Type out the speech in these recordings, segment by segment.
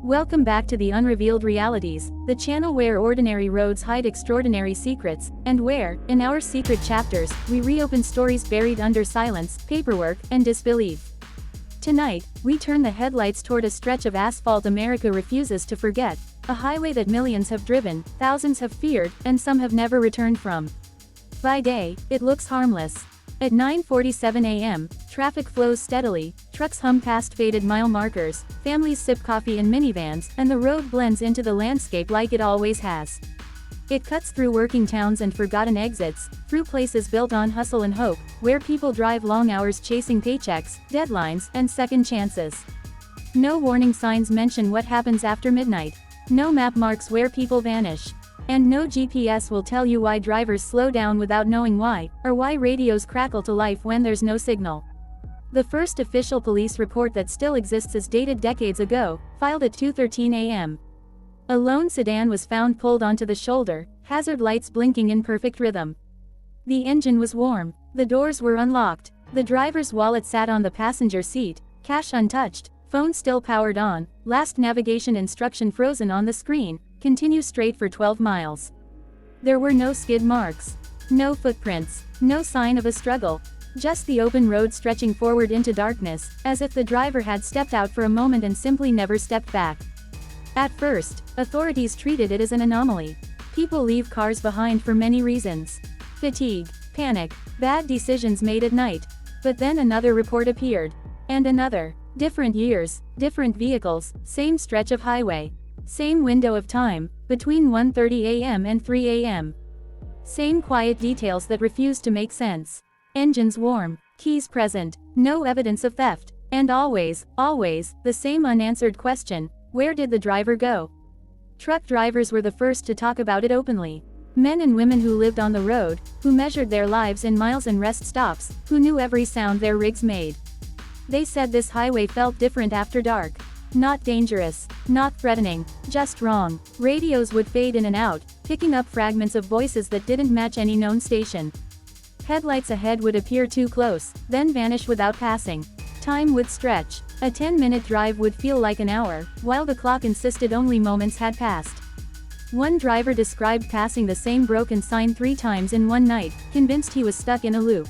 Welcome back to the Unrevealed Realities, the channel where ordinary roads hide extraordinary secrets, and where, in our secret chapters, we reopen stories buried under silence, paperwork, and disbelief. Tonight, we turn the headlights toward a stretch of asphalt America refuses to forget, a highway that millions have driven, thousands have feared, and some have never returned from. By day, it looks harmless. At 9:47 a.m., traffic flows steadily, trucks hum past faded mile markers, families sip coffee in minivans, and the road blends into the landscape like it always has. It cuts through working towns and forgotten exits, through places built on hustle and hope, where people drive long hours chasing paychecks, deadlines, and second chances. No warning signs mention what happens after midnight. No map marks where people vanish. And no GPS will tell you why drivers slow down without knowing why, or why radios crackle to life when there's no signal. The first official police report that still exists is dated decades ago, filed at 2:13 a.m. A lone sedan was found pulled onto the shoulder, hazard lights blinking in perfect rhythm. The engine was warm, the doors were unlocked, the driver's wallet sat on the passenger seat, cash untouched, phone still powered on, last navigation instruction frozen on the screen. Continue straight for 12 miles. There were no skid marks. No footprints. No sign of a struggle. Just the open road stretching forward into darkness, as if the driver had stepped out for a moment and simply never stepped back. At first, authorities treated it as an anomaly. People leave cars behind for many reasons. Fatigue, panic, bad decisions made at night. But then another report appeared. And another. Different years, different vehicles, same stretch of highway. Same window of time, between 1:30 a.m. and 3 a.m. Same quiet details that refuse to make sense. Engines warm, keys present, no evidence of theft, and always, the same unanswered question: where did the driver go? Truck drivers were the first to talk about it openly. Men and women who lived on the road, who measured their lives in miles and rest stops, who knew every sound their rigs made. They said this highway felt different after dark. Not dangerous, not threatening, just wrong. Radios would fade in and out, picking up fragments of voices that didn't match any known station. Headlights ahead would appear too close, then vanish without passing. Time would stretch. A 10-minute drive would feel like an hour, while the clock insisted only moments had passed. One driver described passing the same broken sign 3 times in one night, convinced he was stuck in a loop.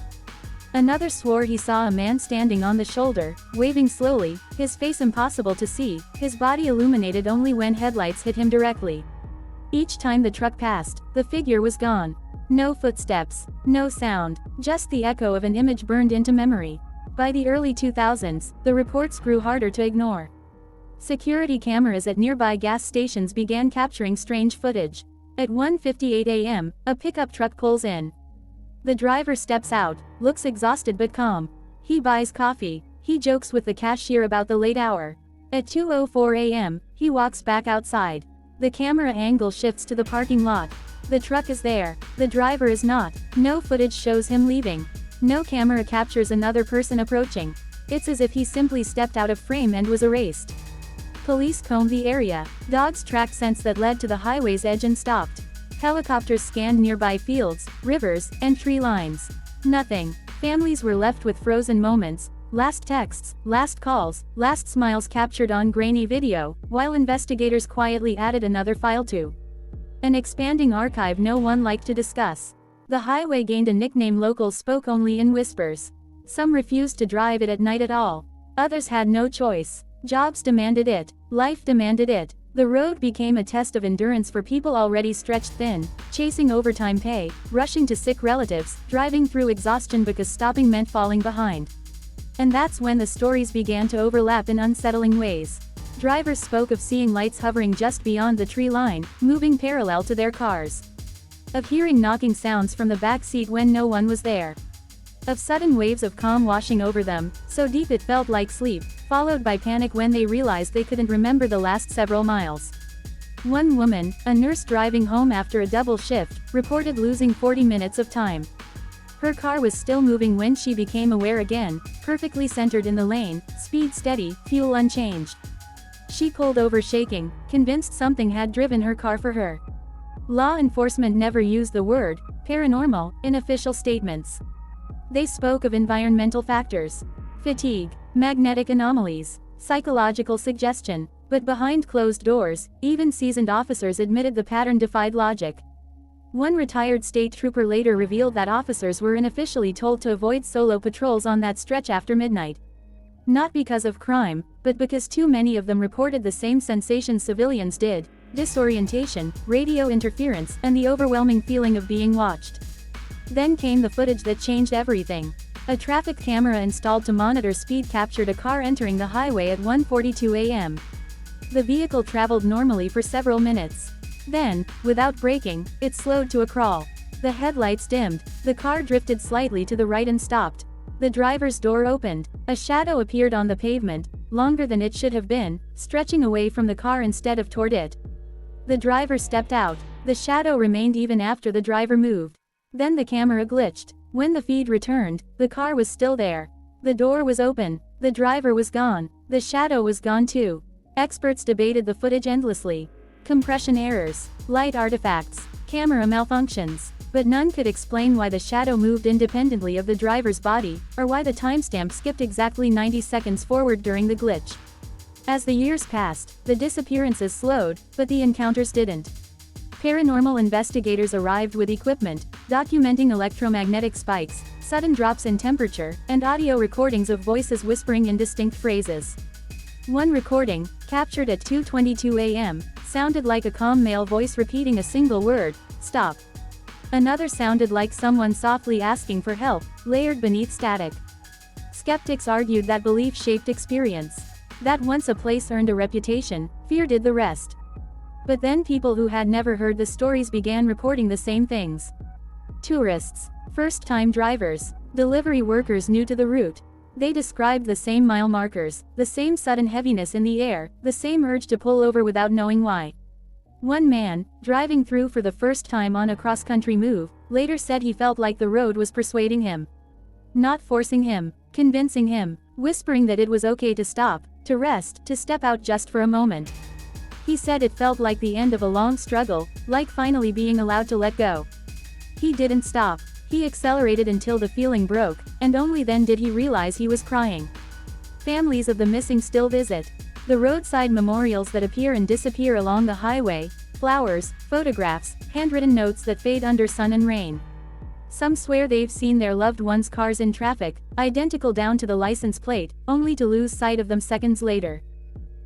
Another swore he saw a man standing on the shoulder, waving slowly, his face impossible to see, his body illuminated only when headlights hit him directly. Each time the truck passed, the figure was gone. No footsteps, no sound, just the echo of an image burned into memory. By the early 2000s, the reports grew harder to ignore. Security cameras at nearby gas stations began capturing strange footage. At 1:58 a.m., a pickup truck pulls in. The driver steps out, looks exhausted but calm. He buys coffee. He jokes with the cashier about the late hour. At 2:04 a.m., he walks back outside. The camera angle shifts to the parking lot. The truck is there. The driver is not. No footage shows him leaving. No camera captures another person approaching. It's as if he simply stepped out of frame and was erased. Police combed the area. Dogs tracked scents that led to the highway's edge and stopped. Helicopters scanned nearby fields, rivers, and tree lines. Nothing. Families were left with frozen moments, last texts, last calls, last smiles captured on grainy video, while investigators quietly added another file to an expanding archive no one liked to discuss. The highway gained a nickname locals spoke only in whispers. Some refused to drive it at night at all. Others had no choice. Jobs demanded it. Life demanded it. The road became a test of endurance for people already stretched thin, chasing overtime pay, rushing to sick relatives, driving through exhaustion because stopping meant falling behind. And that's when the stories began to overlap in unsettling ways. Drivers spoke of seeing lights hovering just beyond the tree line, moving parallel to their cars. Of hearing knocking sounds from the back seat when no one was there. Of sudden waves of calm washing over them, so deep it felt like sleep, followed by panic when they realized they couldn't remember the last several miles. One woman, a nurse driving home after a double shift, reported losing 40 minutes of time. Her car was still moving when she became aware again, perfectly centered in the lane, speed steady, fuel unchanged. She pulled over shaking, convinced something had driven her car for her. Law enforcement never used the word paranormal in official statements. They spoke of environmental factors. fatigue, magnetic anomalies, psychological suggestion. But behind closed doors, even seasoned officers admitted the pattern defied logic. One retired state trooper later revealed that officers were unofficially told to avoid solo patrols on that stretch after midnight. Not because of crime, but because too many of them reported the same sensations civilians did: disorientation, radio interference, and the overwhelming feeling of being watched. Then came the footage that changed everything. A traffic camera installed to monitor speed captured a car entering the highway at 1:42 a.m. The vehicle traveled normally for several minutes. Then, without braking, it slowed to a crawl. The headlights dimmed, the car drifted slightly to the right and stopped. The driver's door opened. A shadow appeared on the pavement, longer than it should have been, stretching away from the car instead of toward it. The driver stepped out. The shadow remained even after the driver moved. Then the camera glitched. When the feed returned, the car was still there. The door was open. The driver was gone. The shadow was gone too. Experts debated the footage endlessly. Compression errors, light artifacts, camera malfunctions. But none could explain why the shadow moved independently of the driver's body, or why the timestamp skipped exactly 90 seconds forward during the glitch. As the years passed, the disappearances slowed, but the encounters didn't. Paranormal investigators arrived with equipment, documenting electromagnetic spikes, sudden drops in temperature, and audio recordings of voices whispering indistinct phrases. One recording, captured at 2:22 a.m., sounded like a calm male voice repeating a single word: "Stop." Another sounded like someone softly asking for help, layered beneath static. Skeptics argued that belief shaped experience. That once a place earned a reputation, fear did the rest. But then people who had never heard the stories began reporting the same things. Tourists, first-time drivers, delivery workers new to the route. They described the same mile markers, the same sudden heaviness in the air, the same urge to pull over without knowing why. One man, driving through for the first time on a cross-country move, later said he felt like the road was persuading him. Not forcing him, convincing him, whispering that it was okay to stop, to rest, to step out just for a moment. He said it felt like the end of a long struggle, like finally being allowed to let go. He didn't stop. He accelerated until the feeling broke, and only then did he realize he was crying. Families of the missing still visit the roadside memorials that appear and disappear along the highway, flowers, photographs, handwritten notes that fade under sun and rain. Some swear they've seen their loved ones' cars in traffic, identical down to the license plate, only to lose sight of them seconds later.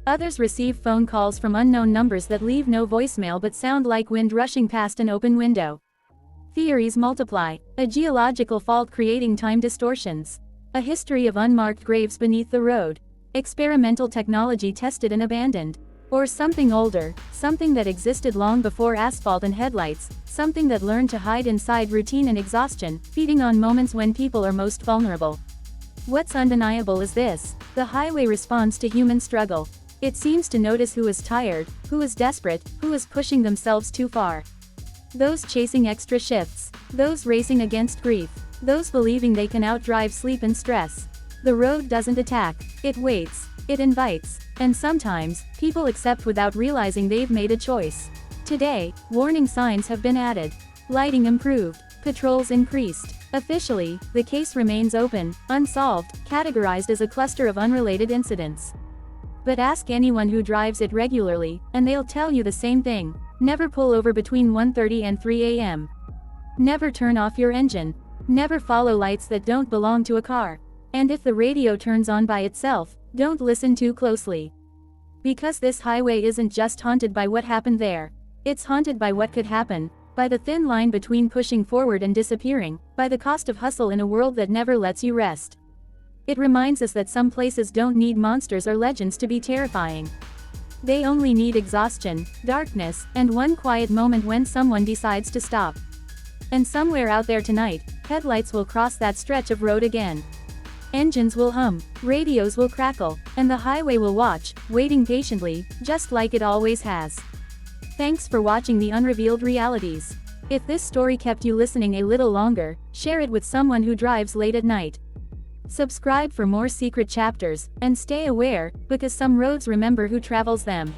Others receive phone calls from unknown numbers that leave no voicemail but sound like wind rushing past an open window. Theories multiply: a geological fault creating time distortions, a history of unmarked graves beneath the road, experimental technology tested and abandoned, or something older, something that existed long before asphalt and headlights, something that learned to hide inside routine and exhaustion, feeding on moments when people are most vulnerable. What's undeniable is this: the highway responds to human struggle. It seems to notice who is tired, who is desperate, who is pushing themselves too far. Those chasing extra shifts, those racing against grief, those believing they can outdrive sleep and stress. The road doesn't attack, it waits, it invites, and sometimes, people accept without realizing they've made a choice. Today, warning signs have been added, lighting improved, patrols increased. Officially, the case remains open, unsolved, categorized as a cluster of unrelated incidents. But ask anyone who drives it regularly, and they'll tell you the same thing: never pull over between 1:30 and 3 a.m. Never turn off your engine. Never follow lights that don't belong to a car. And if the radio turns on by itself, don't listen too closely. Because this highway isn't just haunted by what happened there. It's haunted by what could happen, by the thin line between pushing forward and disappearing, by the cost of hustle in a world that never lets you rest. It reminds us that some places don't need monsters or legends to be terrifying. They only need exhaustion, darkness, and one quiet moment when someone decides to stop. And somewhere out there tonight, headlights will cross that stretch of road again. Engines will hum, radios will crackle, and the highway will watch, waiting patiently, just like it always has. Thanks for watching the Unrevealed Realities. If this story kept you listening a little longer, share it with someone who drives late at night. Subscribe for more secret chapters, and stay aware, because some roads remember who travels them.